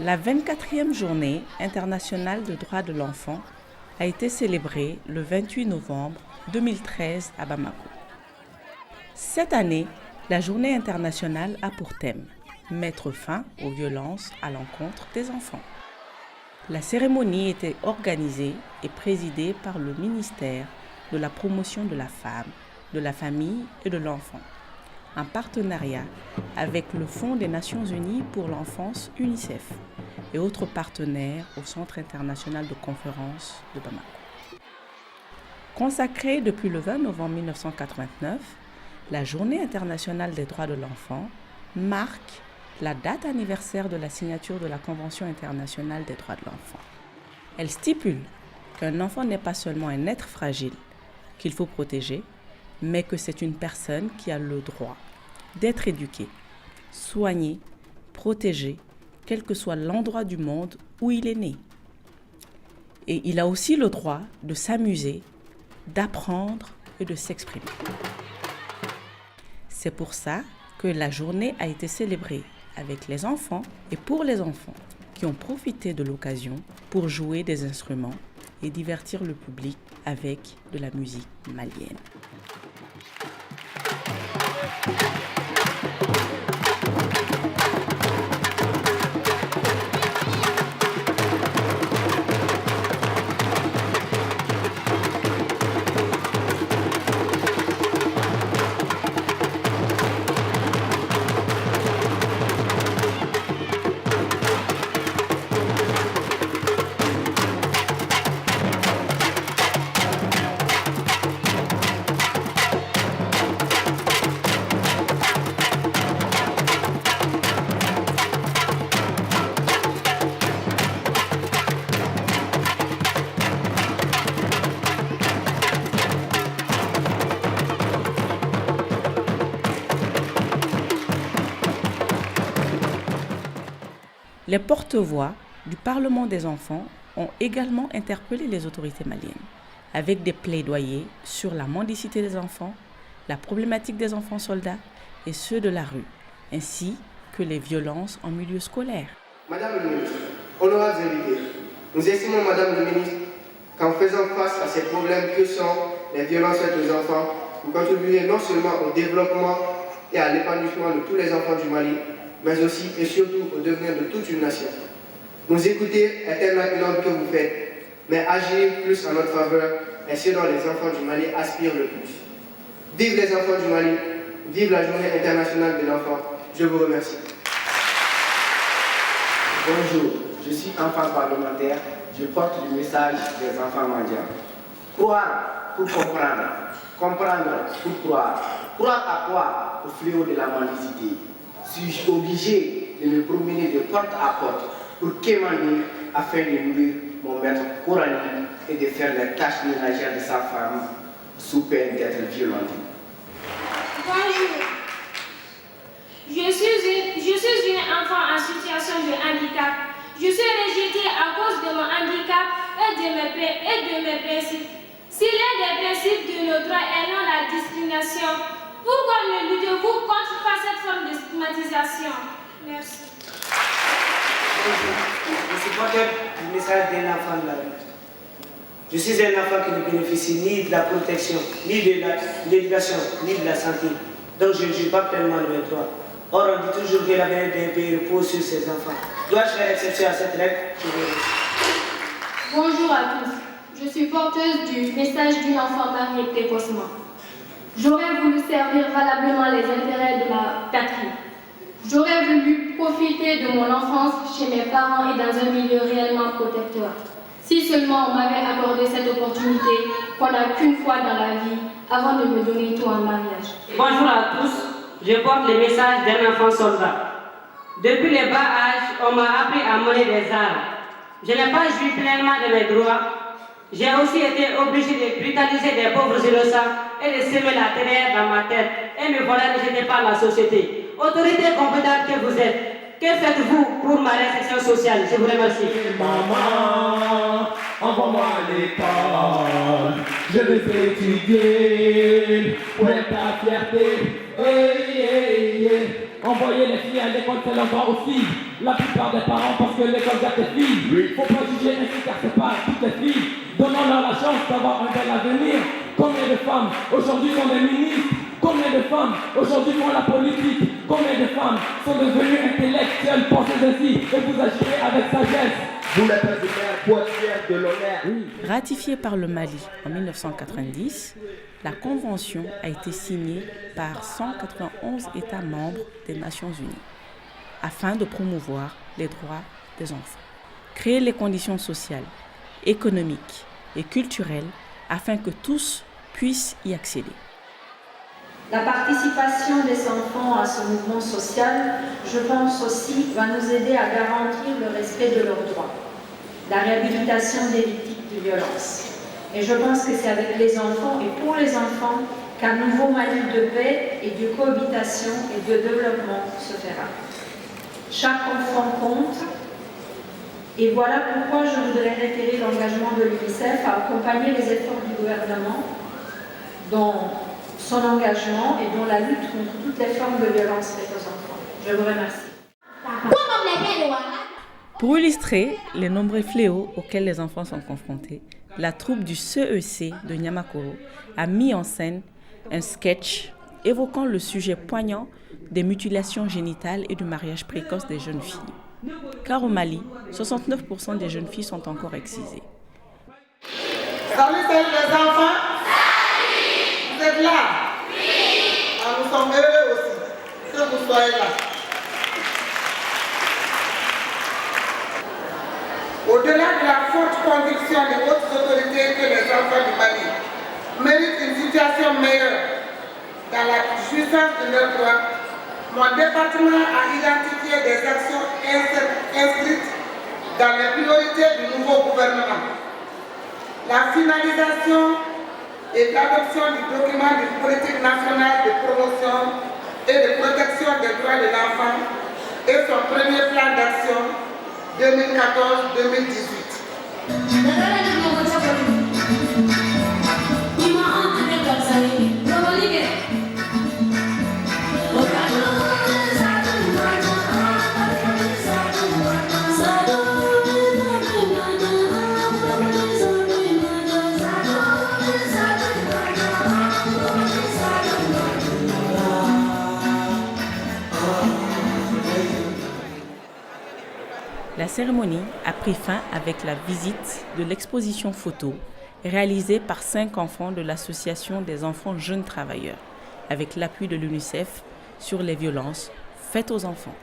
La 24e journée internationale de droits de l'enfant a été célébrée le 28 novembre 2013 à Bamako. Cette année, la journée internationale a pour thème « Mettre fin aux violences à l'encontre des enfants ». La cérémonie était organisée et présidée par le ministère de la Promotion de la Femme, de la Famille et de l'Enfant, en partenariat avec le Fonds des Nations Unies pour l'enfance UNICEF et autres partenaires au Centre international de conférences de Bamako. Consacrée depuis le 20 novembre 1989, la Journée internationale des droits de l'enfant marque la date anniversaire de la signature de la Convention internationale des droits de l'enfant. Elle stipule qu'un enfant n'est pas seulement un être fragile qu'il faut protéger, mais que c'est une personne qui a le droit d'être éduqué, soigné, protégé, quel que soit l'endroit du monde où il est né. Et il a aussi le droit de s'amuser, d'apprendre et de s'exprimer. C'est pour ça que la journée a été célébrée avec les enfants et pour les enfants qui ont profité de l'occasion pour jouer des instruments et divertir le public avec de la musique malienne. Les porte-voix du Parlement des enfants ont également interpellé les autorités maliennes avec des plaidoyers sur la mendicité des enfants, la problématique des enfants soldats et ceux de la rue, ainsi que les violences en milieu scolaire. Madame le ministre, honorables invités, nous estimons, Madame le ministre, qu'en faisant face à ces problèmes que sont les violences faites aux enfants, vous contribuez non seulement au développement et à l'épanouissement de tous les enfants du Mali, mais aussi et surtout au devenir de toute une nation. Nous écouter est tellement énorme que vous faites, mais agir plus en notre faveur est ce dont les enfants du Mali aspirent le plus. Vive les enfants du Mali, vive la Journée internationale de l'enfant. Je vous remercie. Bonjour, je suis enfant parlementaire, je porte le message des enfants mendiants. Croire pour comprendre, comprendre pour croire. Croire à quoi? Au fléau de la mendicité. Suis-je obligé de me promener de porte à porte pour quémander afin de nourrir mon maître coranique et de faire les tâches ménagères de sa femme sous peine d'être violenté? Bonjour. Je suis une enfant en situation de handicap. Je suis rejetée à cause de mon handicap et de mes principes. Si l'un des principes de nos droits est non la discrimination, pourquoi ne luttez-vous contre cette forme de stigmatisation? Merci. Bonjour, je suis porteur du message d'un enfant de la rue. Je suis un enfant qui ne bénéficie ni de la protection, ni de l'éducation, ni de la santé. Donc je ne suis pas pleinement de mes droits. Or, on dit toujours que l'avenir d'un pays repose sur ses enfants. Dois-je faire exception à cette règle? Bonjour à tous. Je suis porteuse du message d'une enfant mariée précocement. J'aurais voulu servir valablement les intérêts de ma patrie. J'aurais voulu profiter de mon enfance chez mes parents et dans un milieu réellement protecteur. Si seulement on m'avait accordé cette opportunité qu'on n'a qu'une fois dans la vie avant de me donner tout en mariage. Bonjour à tous, je porte le message d'un enfant soldat. Depuis le bas âge, on m'a appris à mener des armes. Je n'ai pas joui pleinement de mes droits. J'ai aussi été obligé de brutaliser des pauvres innocents et de semer la terreur dans ma tête et me voilà rejeté par la société. Autorité compétente que vous êtes, que faites-vous pour ma réinsertion sociale? Je vous remercie. Maman, envoie-moi à l'école, je veux étudier pour être ta fierté. Hey, hey, hey. Envoyer les filles à l'école, c'est leur droit aussi. La plupart des parents pensent que l'école gâte les filles. Faut pas juger ainsi car c'est pas toutes les filles. Donnons-leur la chance d'avoir un bel avenir. Combien de femmes aujourd'hui sont des ministres? Combien de femmes aujourd'hui font la politique? Combien de femmes sont devenues intellectuelles? Pensez ainsi et vous agirez avec sagesse. Vous n'êtes pas une poitière de l'honneur. Ratifiée par le Mali en 1990, la Convention a été signée par 191 États membres des Nations Unies afin de promouvoir les droits des enfants, créer les conditions sociales, économiques et culturelles afin que tous puissent y accéder. La participation des enfants à ce mouvement social, je pense aussi, va nous aider à garantir le respect de leurs droits, la réhabilitation des victimes de violences. Et je pense que c'est avec les enfants et pour les enfants qu'un nouveau Mali de paix et de cohabitation et de développement se fera. Chaque enfant compte, et voilà pourquoi je voudrais réitérer l'engagement de l'UNICEF à accompagner les efforts du gouvernement dans son engagement et dans la lutte contre toutes les formes de violence faites aux enfants. Je vous remercie. Pour illustrer les nombreux fléaux auxquels les enfants sont confrontés, la troupe du CEC de Niamakoro a mis en scène un sketch évoquant le sujet poignant des mutilations génitales et du mariage précoce des jeunes filles. Car au Mali, 69% des jeunes filles sont encore excisées. Salut les enfants. Salut. Vous êtes là? Oui. Ah, nous sommes heureux aussi que vous soyez là. Au-delà de la forte conviction des hautes autorités que les enfants du Mali méritent une situation meilleure dans la jouissance de leurs droits, mon département a identifié des actions inscrites dans les priorités du nouveau gouvernement. La finalisation et l'adoption du document de politique nationale de promotion et de protection des droits de l'enfant et son premier plan d'action 2014-2018. La cérémonie a pris fin avec la visite de l'exposition photo réalisée par 5 enfants de l'association des enfants jeunes travailleurs, avec l'appui de l'UNICEF sur les violences faites aux enfants.